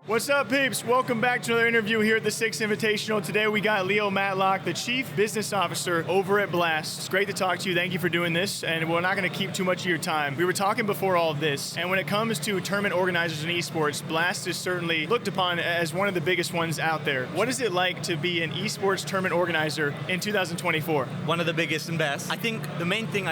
What's up, peeps? Welcome back to another interview here at the Sixth Invitational. Today we got Leo Matlock, the Chief Business Officer over at BLAST. It's great to talk to you. Thank you for doing this, and we're not going to keep too much of your time. We were talking before all of this, and when it comes to tournament organizers in esports, BLAST is certainly looked upon as one of the biggest ones out there. What is it like to be an esports tournament organizer in 2024? One of the biggest and best. I think the main thing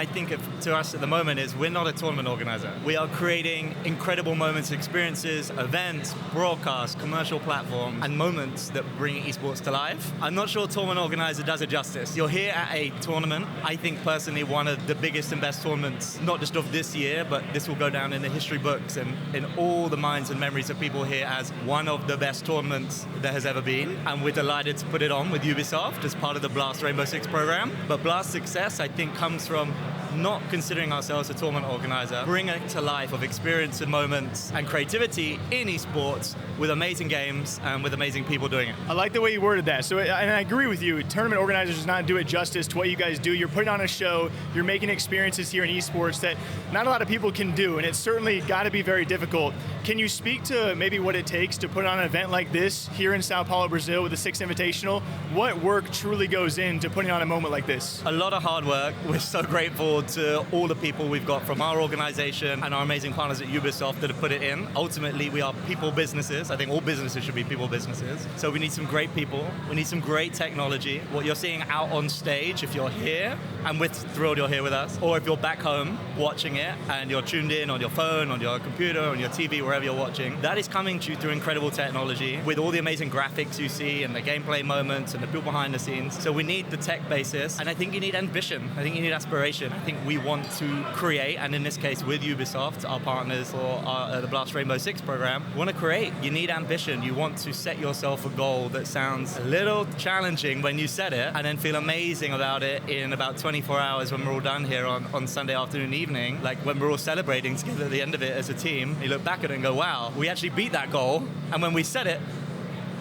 to us at the moment is we're not a tournament organizer. We are creating incredible moments, experiences, events, broadcasts, commercial platform, and moments that bring esports to life. I'm not sure tournament organizer does it justice. You're here at a tournament, I think personally one of the biggest and best tournaments, not just of this year, but this will go down in the history books and in all the minds and memories of people here as one of the best tournaments there has ever been. And we're delighted to put it on with Ubisoft as part of the BLAST Rainbow Six program. But BLAST success, I think, comes from not considering ourselves a tournament organizer, bring it to life of experience and moments and creativity in esports with amazing games and with amazing people doing it. I like the way you worded that. So, and I agree with you. Tournament organizers does not do it justice to what you guys do. You're putting on a show, you're making experiences here in esports that not a lot of people can do, and it's certainly got to be very difficult. Can you speak to maybe what it takes to put on an event like this here in Sao Paulo, Brazil with the Sixth Invitational? What work truly goes into putting on a moment like this? A lot of hard work. We're so grateful to all the people we've got from our organization and our amazing partners at Ubisoft that have put it in. Ultimately, we are people businesses. I think all businesses should be people businesses. So we need some great people. We need some great technology. What you're seeing out on stage, if you're here, and we're thrilled you're here with us, or if you're back home watching it and you're tuned in on your phone, on your computer, on your TV, wherever you're watching, that is coming to you through incredible technology with all the amazing graphics you see and the gameplay moments and the people behind the scenes. So we need the tech basis, and I think you need ambition. I think you need aspiration. I think we want to create, and in this case with Ubisoft, our partners for the BLAST Rainbow Six program, want to create. You need ambition. You want to set yourself a goal that sounds a little challenging when you set it, and then feel amazing about it in about 24 hours when we're all done here on Sunday afternoon, evening, like when we're all celebrating together at the end of it as a team. You look back at it and go, wow, we actually beat that goal, and when we set it,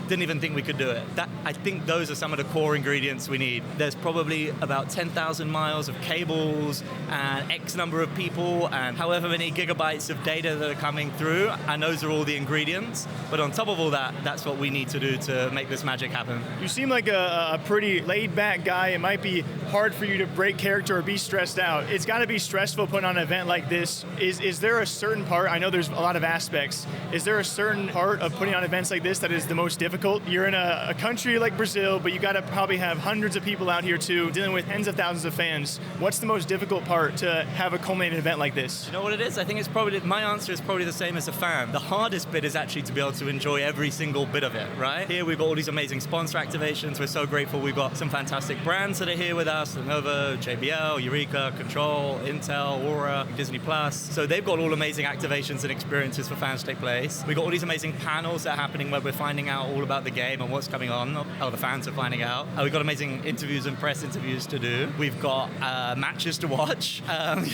didn't even think we could do it. I think those are some of the core ingredients we need. There's probably about 10,000 miles of cables and X number of people and however many gigabytes of data that are coming through, and those are all the ingredients. But on top of all that, that's what we need to do to make this magic happen. You seem like a pretty laid-back guy. It might be hard for you to break character or be stressed out. It's got to be stressful putting on an event like this. Is there a certain part, I know there's a lot of aspects, is there a certain part of putting on events like this that is the most difficult? You're in a country like Brazil, but you got to probably have hundreds of people out here too, dealing with tens of thousands of fans. What's the most difficult part to have a culminating event like this? You know what it is? I think my answer is probably the same as a fan. The hardest bit is actually to be able to enjoy every single bit of it, right? Here we've got all these amazing sponsor activations. We're so grateful. We've got some fantastic brands that are here with us: Lenovo, JBL, Eureka, Control, Intel, Aura, Disney Plus. So they've got all amazing activations and experiences for fans to take place. We've got all these amazing panels that are happening where we're finding out all about the game and what's coming on, how the fans are finding out. We've got amazing interviews and press interviews to do. We've got matches to watch.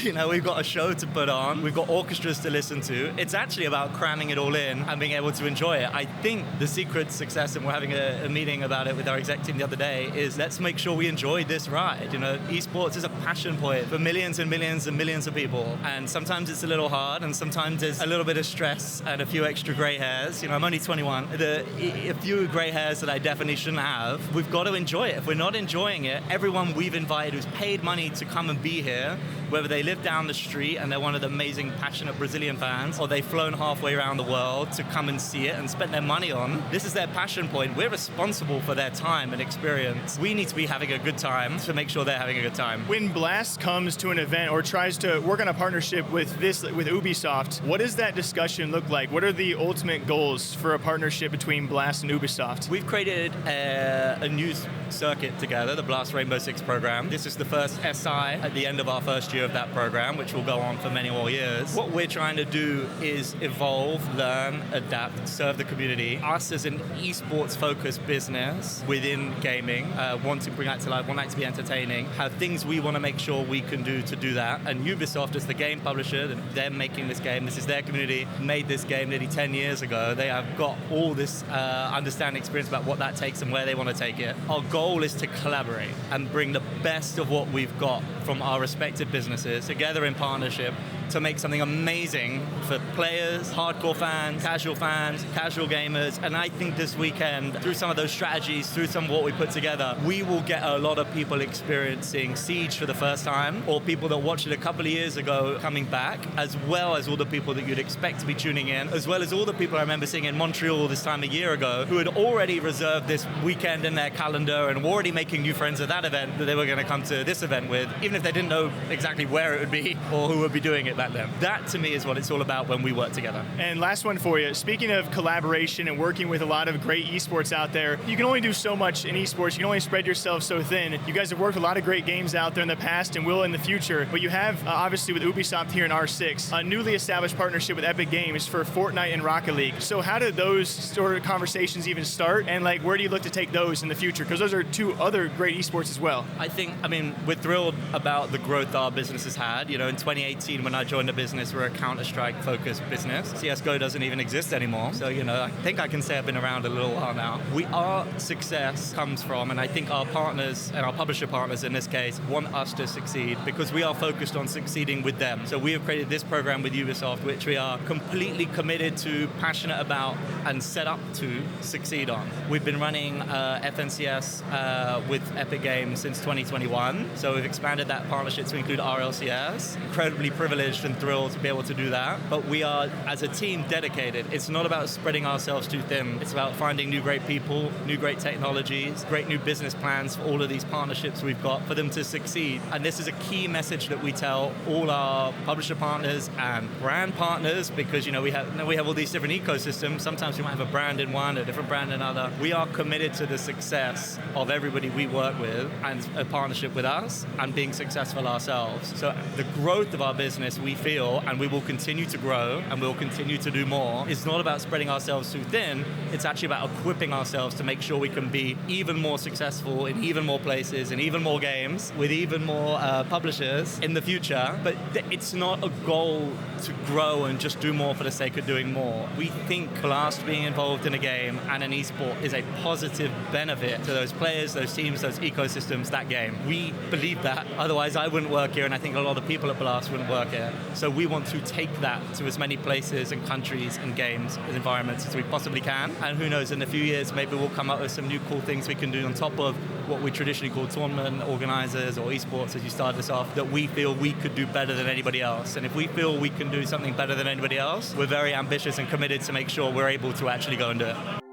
We've got a show to put on. We've got orchestras to listen to. It's actually about cramming it all in and being able to enjoy it. I think the secret to success, and we're having a meeting about it with our exec team the other day, is let's make sure we enjoy this ride. Esports is a passion point for millions and millions and millions of people. And sometimes it's a little hard, and sometimes there's a little bit of stress and a few extra gray hairs. I'm only 21. A few gray hairs that I definitely shouldn't have. We've got to enjoy it. If we're not enjoying it, everyone we've invited who's paid money to come and be here, whether they live down the street and they're one of the amazing, passionate Brazilian fans, or they've flown halfway around the world to come and see it and spent their money on, this is their passion point. We're responsible for their time and experience. We need to be having a good time to make sure they're having a good time. When BLAST comes to an event or tries to work on a partnership with Ubisoft, what does that discussion look like? What are the ultimate goals for a partnership between BLAST and Ubisoft? We've created a new circuit together, the BLAST Rainbow Six program. This is the first SI at the end of our first year of that program, which will go on for many more years. What we're trying to do is evolve, learn, adapt, serve the community. Us as an esports-focused business within gaming, want to bring that to life, want that to be entertaining, have things we want to make sure we can do to do that. And Ubisoft as the game publisher, they're making this game. This is their community, made this game nearly 10 years ago. They have got all this understanding, experience about what that takes and where they want to take it. Our goal is to collaborate and bring the best of what we've got from our respective businesses together in partnership to make something amazing for players, hardcore fans, casual gamers. And I think this weekend, through some of those strategies, through some of what we put together, we will get a lot of people experiencing Siege for the first time, or people that watched it a couple of years ago coming back, as well as all the people that you'd expect to be tuning in, as well as all the people I remember seeing in Montreal this time a year ago who had already reserved this weekend in their calendar and were already making new friends at that event that they were going to come to this event with, even if they didn't know exactly where it would be or who would be doing it back then. That, to me, is what it's all about when we work together. And last one for you. Speaking of collaboration and working with a lot of great esports out there, you can only do so much in esports. You can only spread yourself so thin. You guys have worked with a lot of great games out there in the past and will in the future, but you have, obviously, with Ubisoft here in R6, a newly established partnership with Epic Games for Fortnite and Rocket League. So how did those sort of conversations even start, and like where do you look to take those in the future? Because those are two other great esports as well. I mean, we're thrilled about the growth our business has had. You know, in 2018, when I joined the business, we're a Counter-Strike focused business. CSGO doesn't even exist anymore. So, you know, I think I can say I've been around a little while now. Our success comes from, and I think our partners and our publisher partners in this case want us to succeed because we are focused on succeeding with them. So we have created this program with Ubisoft, which we are completely committed to, passionate about, and set up to succeed on. We've been running FNCS with Epic Games since 2021, so we've expanded that partnership to include RLCS. Incredibly privileged and thrilled to be able to do that, but we are, as a team, dedicated. It's not about spreading ourselves too thin. It's about finding new great people, new great technologies, great new business plans for all of these partnerships we've got for them to succeed. And this is a key message that we tell all our publisher partners and brand partners, because you know we have all these different ecosystems. Sometimes we might have a brand in one, a different brand in another. We are committed to the success of everybody we work with and a partnership with us and being successful ourselves. So the growth of our business, we feel, and we will continue to grow and we'll continue to do more, is not about spreading ourselves too thin. It's actually about equipping ourselves to make sure we can be even more successful in even more places, in even more games, with even more publishers in the future. But it's not a goal to grow and just do more for the sake of doing more. We think BLAST being involved in a game and an esport is a positive benefit to those players, those teams, those ecosystems, that game. We believe that. Otherwise, I wouldn't work here, and I think a lot of people at BLAST wouldn't work here. So we want to take that to as many places and countries and games and environments as we possibly can. And who knows, in a few years, maybe we'll come up with some new cool things we can do on top of what we traditionally call tournament organizers or esports, as you started us off, that we feel we could do better than anybody else. And if we feel we can do something better than anybody else, we're very ambitious and committed to make sure we're able to actually go and do it.